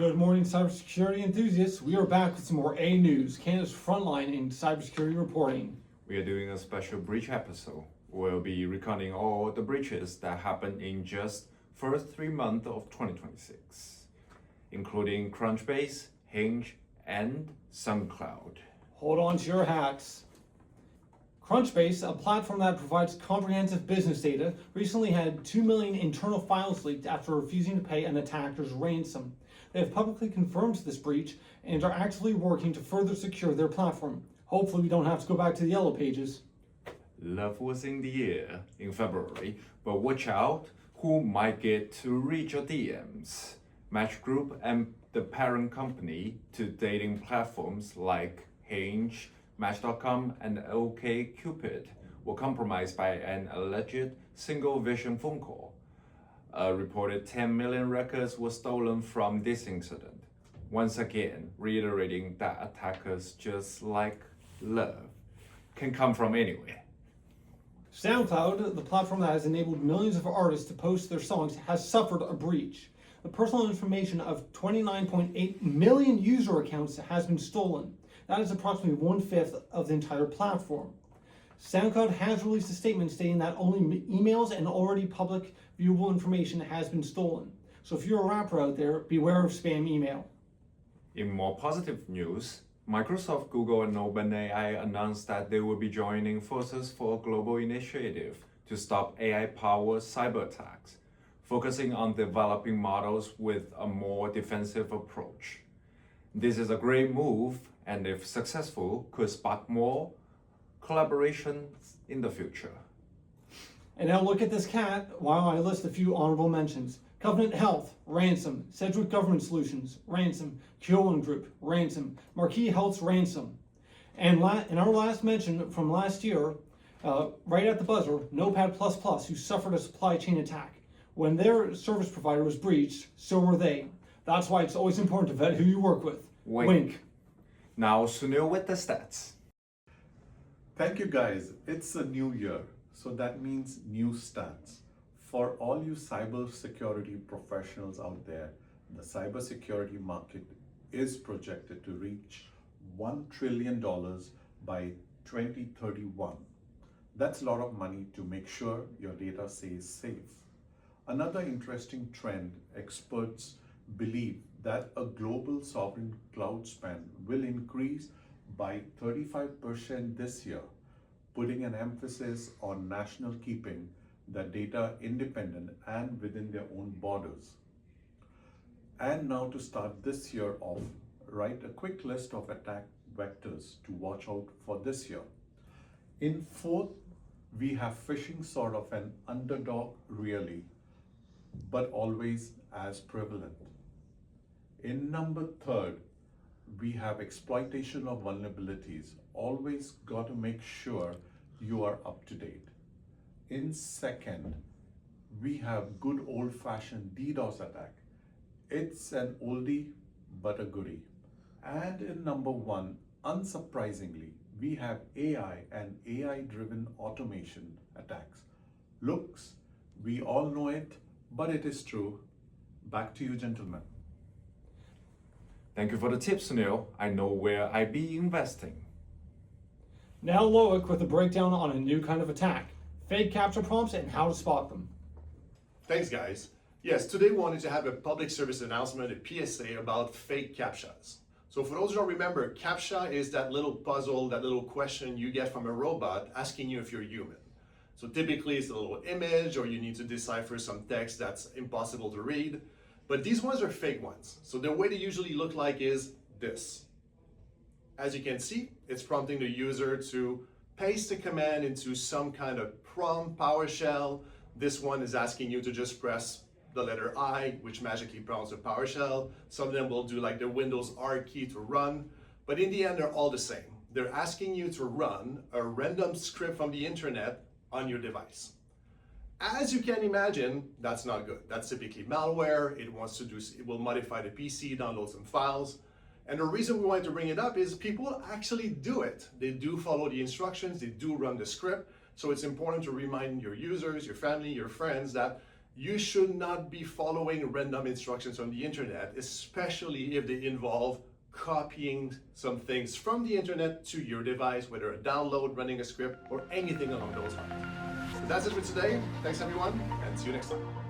Good morning, cybersecurity enthusiasts. We are back with some more A News, Canada's frontline in cybersecurity reporting. We are doing a special breach episode. We'll be recounting all the breaches that happened in just first 3 months of 2026, including Crunchbase, Hinge, and SoundCloud. Hold on to your hats. Crunchbase, a platform that provides comprehensive business data, recently had 2 million internal files leaked after refusing to pay an attacker's ransom. They have publicly confirmed this breach and are actively working to further secure their platform. Hopefully we don't have to go back to the yellow pages. Love was in the air in February, but watch out who might get to read your DMs. Match Group and the parent company to dating platforms like Hinge, Match.com, and OkCupid were compromised by an alleged single vision phone call. A reported 10 million records were stolen from this incident. Once again, reiterating that attackers, just like love, can come from anywhere. SoundCloud, the platform that has enabled millions of artists to post their songs, has suffered a breach. The personal information of 29.8 million user accounts has been stolen. That is approximately 1/5 of the entire platform. SoundCloud has released a statement stating that only emails and already public viewable information has been stolen. So if you're a rapper out there, beware of spam email. In more positive news, Microsoft, Google, and OpenAI announced that they will be joining forces for a global initiative to stop AI-powered cyber attacks, focusing on developing models with a more defensive approach. This is a great move, and if successful, could spark more collaborations in the future. And now look at this cat while I list a few honorable mentions. Covenant Health, ransom. Sedgwick Government Solutions, ransom. Keolan Group, ransom. Marquee Health's ransom. And in our last mention from last year, right at the buzzer, Notepad++, who suffered a supply chain attack. When their service provider was breached, so were they. That's why it's always important to vet who you work with. Wink. Now Sunil with the stats. Thank you guys. It's a new year, so that means new stats. For all you cybersecurity professionals out there, the cybersecurity market is projected to reach $1 trillion by 2031. That's a lot of money to make sure your data stays safe. Another interesting trend, experts believe that a global sovereign cloud spend will increase by 35% this year, putting an emphasis on national keeping the data independent and within their own borders. And now to start this year off, write a quick list of attack vectors to watch out for this year. In fourth, we have phishing, sort of an underdog really, but always as prevalent. In number third, we have exploitation of vulnerabilities. Always got to make sure you are up to date. In second, we have good old-fashioned DDoS attack. It's an oldie but a goodie. And in number one, unsurprisingly, we have AI and AI-driven automation attacks. Looks, we all know it, but it is true. Back to you, gentlemen. Thank you for the tips, Sunil. I know where I be investing. Now Loic with a breakdown on a new kind of attack. Fake captcha prompts and how to spot them. Thanks, guys. Yes, today we wanted to have a public service announcement, a PSA about fake CAPTCHAs. So for those who don't remember, CAPTCHA is that little puzzle, that little question you get from a robot asking you if you're human. So typically it's a little image or you need to decipher some text that's impossible to read. But these ones are fake ones. So the way they usually look like is this. As you can see, it's prompting the user to paste a command into some kind of prompt PowerShell. This one is asking you to just press the letter I, which magically prompts a PowerShell. Some of them will do like the Windows R key to run, but in the end, they're all the same. They're asking you to run a random script from the internet on your device. As you can imagine, that's not good. That's typically malware. It will modify the PC, download some files. And the reason we wanted to bring it up is people actually do it. They do follow the instructions, they do run the script. So it's important to remind your users, your family, your friends that You should not be following random instructions on the internet, especially if they involve copying some things from the internet to your device, whether a download, running a script, or anything along those lines. So that's it for today. Thanks everyone, and see you next time.